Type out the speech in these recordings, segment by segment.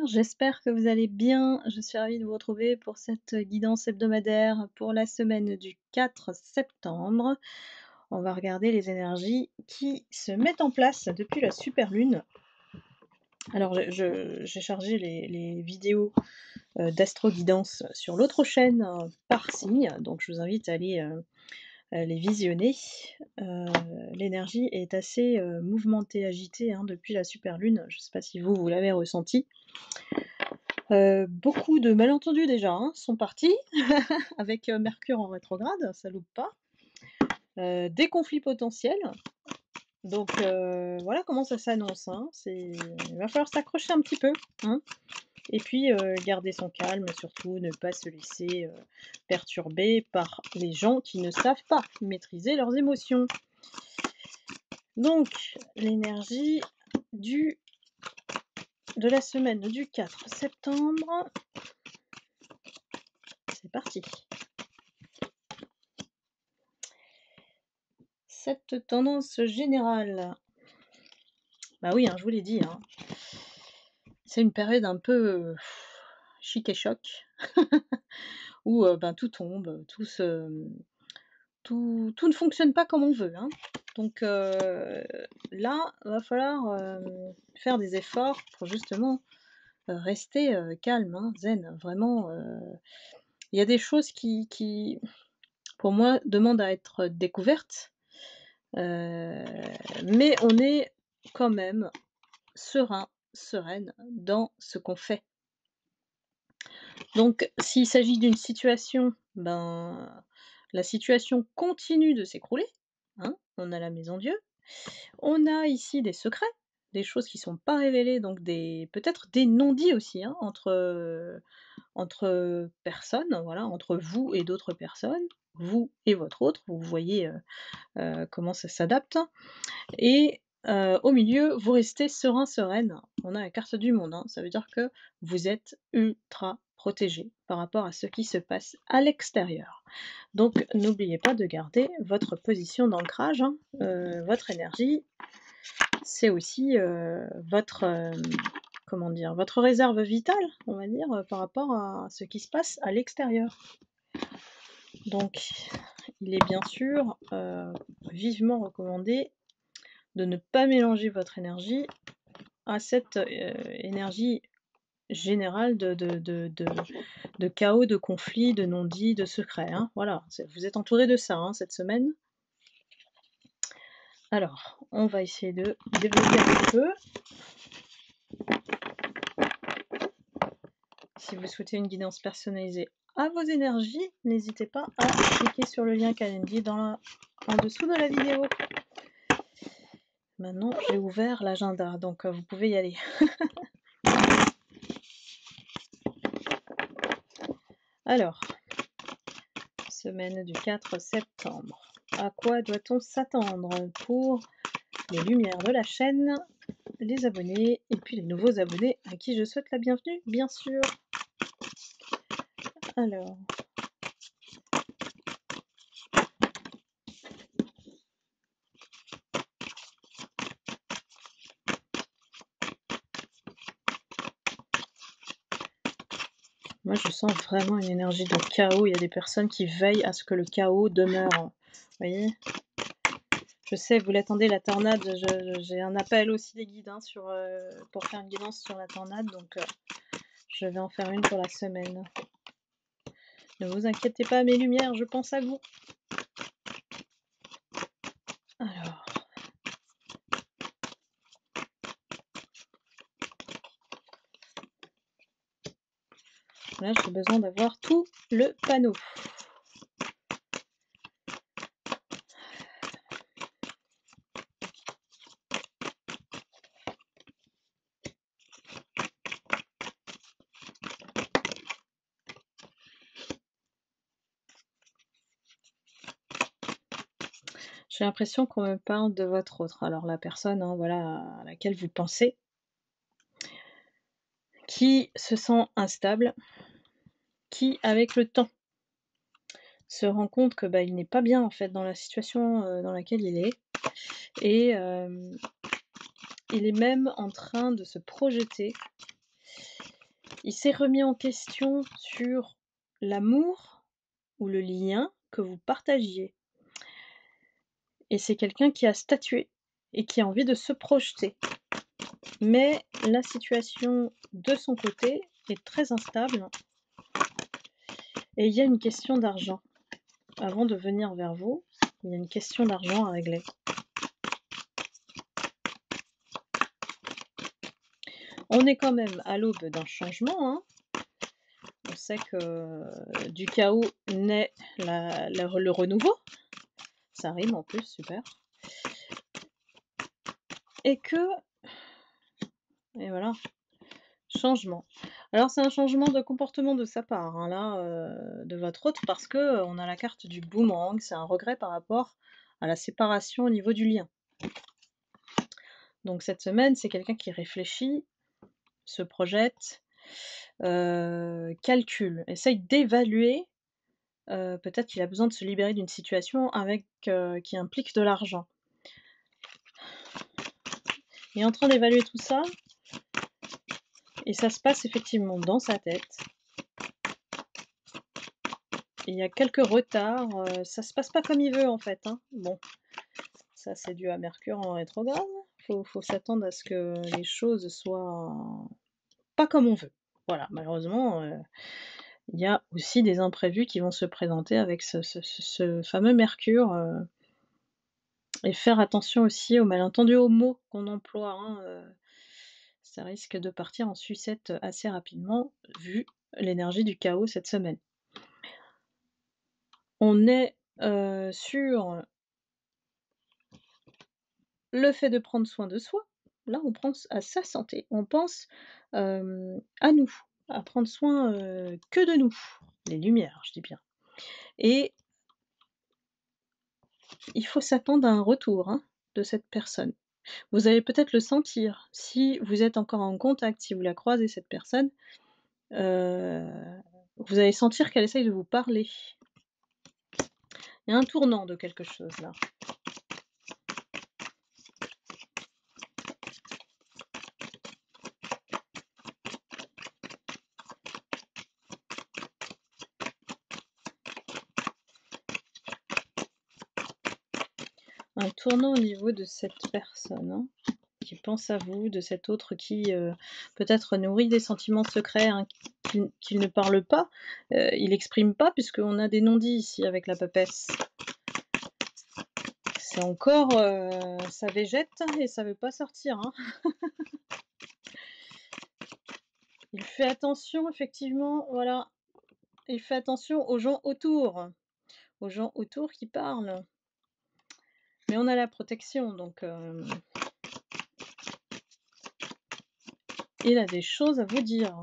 j'espère que vous allez bien. Je suis ravie de vous retrouver pour cette guidance hebdomadaire pour la semaine du 4 septembre. On va regarder les énergies qui se mettent en place depuis la super lune. Alors j'ai chargé les vidéos d'astro-guidance sur l'autre chaîne par signe, donc je vous invite à aller les visionner. L'énergie est assez mouvementée, agitée depuis la super lune. Je ne sais pas si vous l'avez ressenti. Beaucoup de malentendus déjà sont partis avec Mercure en rétrograde, ça loupe pas. Des conflits potentiels. Donc voilà comment ça s'annonce. Il va falloir s'accrocher un petit peu. Et puis garder son calme, surtout ne pas se laisser perturber par les gens qui ne savent pas maîtriser leurs émotions. Donc l'énergie de la semaine du 4 septembre, c'est parti. Cette tendance générale, bah oui, je vous l'ai dit, c'est une période un peu chic et choc, où tout tombe, tout ne fonctionne pas comme on veut. Donc là, va falloir faire des efforts pour justement rester calme, zen. Vraiment, il y a des choses qui, pour moi, demandent à être découvertes, mais on est quand même sereine dans ce qu'on fait. Donc s'il s'agit d'une situation, la situation continue de s'écrouler, on a la maison Dieu, on a ici des secrets, des choses qui sont pas révélées, donc peut-être des non-dits aussi, entre personnes, voilà, entre vous et d'autres personnes, vous et votre autre, vous voyez comment ça s'adapte. Et au milieu, vous restez sereine. On a la carte du monde, ça veut dire que vous êtes ultra protégé par rapport à ce qui se passe à l'extérieur. Donc n'oubliez pas de garder votre position d'ancrage, votre énergie, c'est aussi votre réserve vitale, on va dire, par rapport à ce qui se passe à l'extérieur. Donc il est bien sûr vivement recommandé de ne pas mélanger votre énergie à cette énergie générale de chaos, de conflits, de non-dits, de secrets. Voilà, vous êtes entouré de ça cette semaine. Alors, on va essayer de développer un petit peu. Si vous souhaitez une guidance personnalisée à vos énergies, n'hésitez pas à cliquer sur le lien Calendly en dessous de la vidéo. Maintenant, j'ai ouvert l'agenda, donc vous pouvez y aller. Alors, semaine du 4 septembre. À quoi doit-on s'attendre pour les lumières de la chaîne, les abonnés et puis les nouveaux abonnés à qui je souhaite la bienvenue, bien sûr. Alors, moi je sens vraiment une énergie de chaos. Il y a des personnes qui veillent à ce que le chaos demeure. Vous voyez ? Je sais, vous l'attendez, la tornade. J'ai un appel aussi des guides pour faire une guidance sur la tornade, donc je vais en faire une pour la semaine. Ne vous inquiétez pas, mes lumières, je pense à vous. Alors. Là, j'ai besoin d'avoir tout le panneau. J'ai l'impression qu'on me parle de votre autre. Alors la personne, à laquelle vous pensez, qui se sent instable, qui avec le temps se rend compte que il n'est pas bien en fait dans la situation dans laquelle il est, et il est même en train de se projeter Il s'est remis en question sur l'amour ou le lien que vous partagiez et c'est quelqu'un qui a statué et qui a envie de se projeter. Mais la situation de son côté est très instable et il y a une question d'argent. Avant de venir vers vous, il y a une question d'argent à régler. On est quand même à l'aube d'un changement, hein. On sait que du chaos naît le renouveau. Ça rime en plus, super. Et voilà, changement. Alors c'est un changement de comportement de sa part, hein, là, de votre hôte parce qu'on a la carte du boomerang, c'est un regret par rapport à la séparation au niveau du lien. Donc cette semaine, c'est quelqu'un qui réfléchit, se projette, calcule, essaye d'évaluer, peut-être qu'il a besoin de se libérer d'une situation avec, qui implique de l'argent. Il est en train d'évaluer tout ça et ça se passe effectivement dans sa tête. Il y a quelques retards, ça se passe pas comme il veut en fait, hein. Bon, ça c'est dû à Mercure en rétrograde. Faut s'attendre à ce que les choses soient pas comme on veut. Voilà, malheureusement, il y a aussi des imprévus qui vont se présenter avec ce fameux Mercure, et faire attention aussi aux malentendus, aux mots qu'on emploie, hein, ça risque de partir en sucette assez rapidement, vu l'énergie du chaos cette semaine. On est, sur le fait de prendre soin de soi. Là, on pense à sa santé, on pense, à nous, à prendre soin, que de nous. Les lumières, je dis bien. Et il faut s'attendre à un retour, hein, de cette personne. Vous allez peut-être le sentir, si vous êtes encore en contact, si vous la croisez cette personne, heu, vous allez sentir qu'elle essaye de vous parler. Il y a un tournant de quelque chose là. Un tournant au niveau de cette personne, hein, qui pense à vous, de cet autre qui, peut-être nourrit des sentiments secrets, hein, qu'il ne parle pas, il exprime pas puisqu'on a des non-dits ici avec la papesse. C'est encore, ça végète et ça veut pas sortir, hein. Il fait attention effectivement, voilà, il fait attention aux gens autour qui parlent. Mais on a la protection donc il a des choses à vous dire.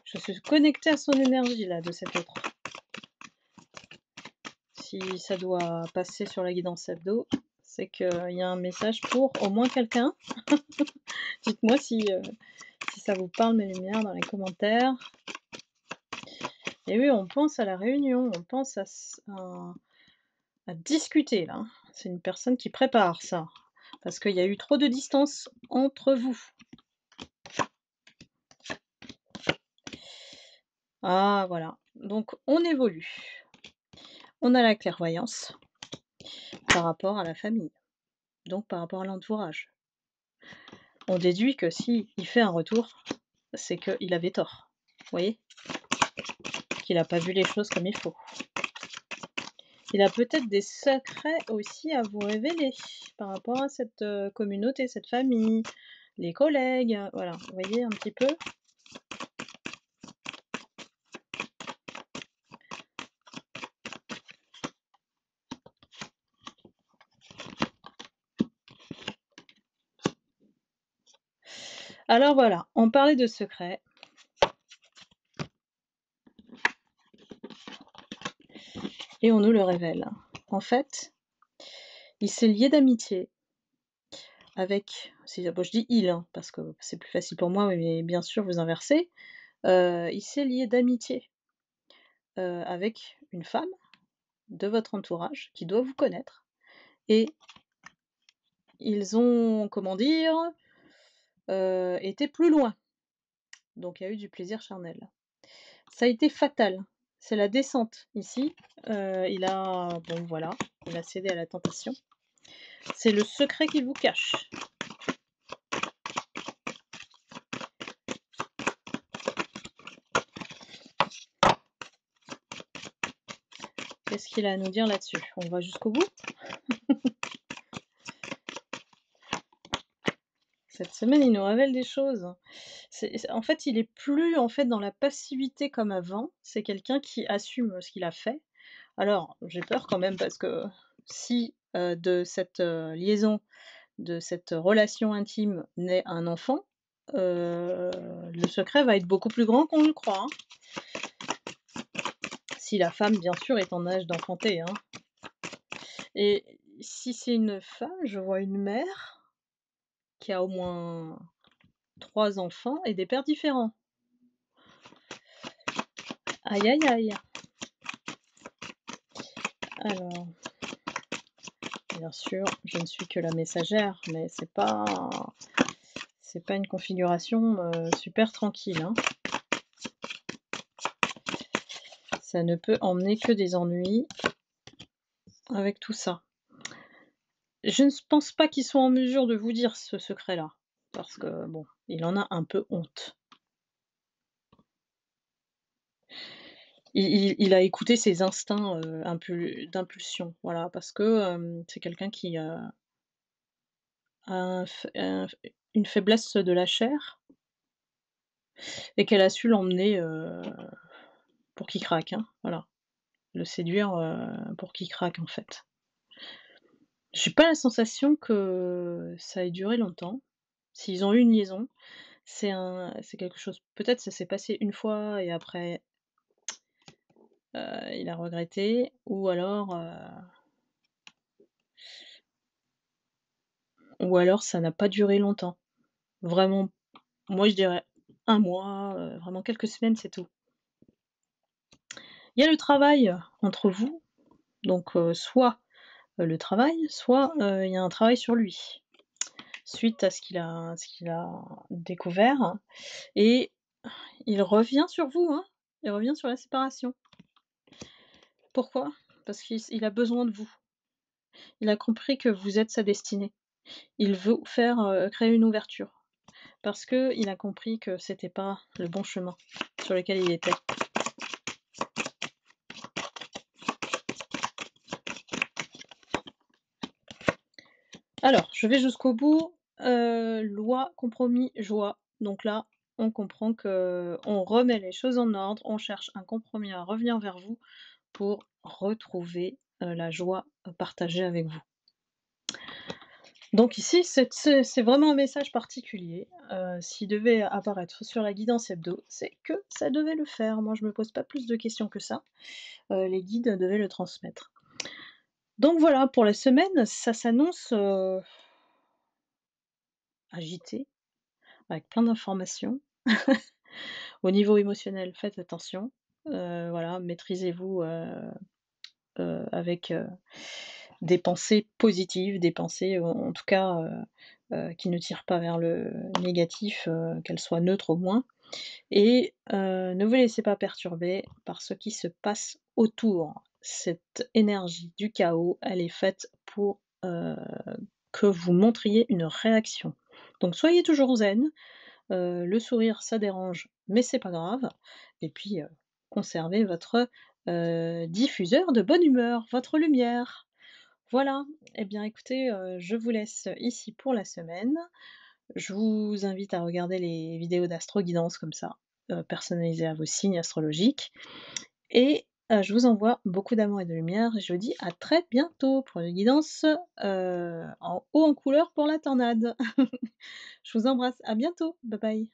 Je suis connectée à son énergie là, de cet autre. Si ça doit passer sur la guidance hebdo, c'est qu'il y a un message pour au moins quelqu'un. Dites-moi si ça vous parle mes lumières dans les commentaires. Et oui, on pense à la réunion, on pense à discuter là. C'est une personne qui prépare ça, parce qu'il y a eu trop de distance entre vous. Ah voilà, donc on évolue. On a la clairvoyance par rapport à la famille, donc par rapport à l'entourage. On déduit que s'il fait un retour, c'est qu'il avait tort. Vous voyez? Qu'il n'a pas vu les choses comme il faut. Il a peut-être des secrets aussi à vous révéler par rapport à cette, communauté, cette famille, les collègues, voilà, vous voyez un petit peu? Alors voilà, on parlait de secrets. Et on nous le révèle. En fait, il s'est lié d'amitié avec bon je dis «il» hein, parce que c'est plus facile pour moi, mais bien sûr vous inversez. Il s'est lié d'amitié, avec une femme de votre entourage qui doit vous connaître et ils ont, comment dire, été plus loin. donc il y a eu du plaisir charnel. Ça a été fatal. C'est la descente ici, il a bon voilà, il a cédé à la tentation. C'est le secret qu'il vous cache. Qu'est-ce qu'il a à nous dire là-dessus? On va jusqu'au bout? Cette semaine, il nous révèle des choses. En fait, il est plus, en fait, dans la passivité comme avant. C'est quelqu'un qui assume ce qu'il a fait. Alors, j'ai peur quand même parce que si, de cette, liaison, de cette relation intime naît un enfant, le secret va être beaucoup plus grand qu'on ne le croit, hein. Si la femme, bien sûr, est en âge d'enfanter, hein. Et si c'est une femme, je vois une mère qui a au moins 3 enfants et des pères différents. Aïe, aïe, aïe. Alors, bien sûr, je ne suis que la messagère, mais c'est pas une configuration, super tranquille, hein. Ça ne peut emmener que des ennuis avec tout ça. Je ne pense pas qu'il soit en mesure de vous dire ce secret-là, parce que bon, il en a un peu honte. Il a écouté ses instincts, d'impulsion, voilà, parce que, c'est quelqu'un qui, a une faiblesse de la chair et qu'elle a su l'emmener, pour qu'il craque, hein, voilà. Le séduire, pour qu'il craque, en fait. J'ai pas la sensation que ça ait duré longtemps. S'ils ont eu une liaison, c'est quelque chose, peut-être ça s'est passé une fois et après, il a regretté, ou alors ça n'a pas duré longtemps. Vraiment, moi je dirais un mois, vraiment quelques semaines, c'est tout. Il y a le travail entre vous, donc soit, le travail, soit, il y a un travail sur lui, suite à ce qu'il a découvert et il revient sur vous, hein, il revient sur la séparation. Pourquoi? Parce qu'il a besoin de vous. Il a compris que vous êtes sa destinée. Il veut vous faire, créer une ouverture parce qu'il a compris que c'était pas le bon chemin sur lequel il était. Alors, je vais jusqu'au bout. Loi, compromis, joie. Donc là, on comprend qu'on remet les choses en ordre, on cherche un compromis à revenir vers vous pour retrouver, la joie, partagée avec vous. Donc ici, c'est vraiment un message particulier. S'il devait apparaître sur la guidance hebdo, c'est que ça devait le faire. Moi, je me pose pas plus de questions que ça. Les guides devaient le transmettre. Donc voilà, pour la semaine, ça s'annonce, agité, avec plein d'informations. Au niveau émotionnel, faites attention. Voilà, maîtrisez-vous, avec, des pensées positives, des pensées, en tout cas, qui ne tirent pas vers le négatif, qu'elles soient neutres au moins et ne vous laissez pas perturber par ce qui se passe autour. Cette énergie du chaos, elle est faite pour, que vous montriez une réaction. Donc soyez toujours zen, le sourire ça dérange, mais c'est pas grave et puis, conservez votre, diffuseur de bonne humeur, votre lumière. Voilà, et bien écoutez, je vous laisse ici pour la semaine. Je vous invite à regarder les vidéos d'astro-guidance comme ça, personnalisées à vos signes astrologiques et je vous envoie beaucoup d'amour et de lumière et je vous dis à très bientôt pour une guidance, en haut en couleur pour la tornade. Je vous embrasse, à bientôt, bye bye.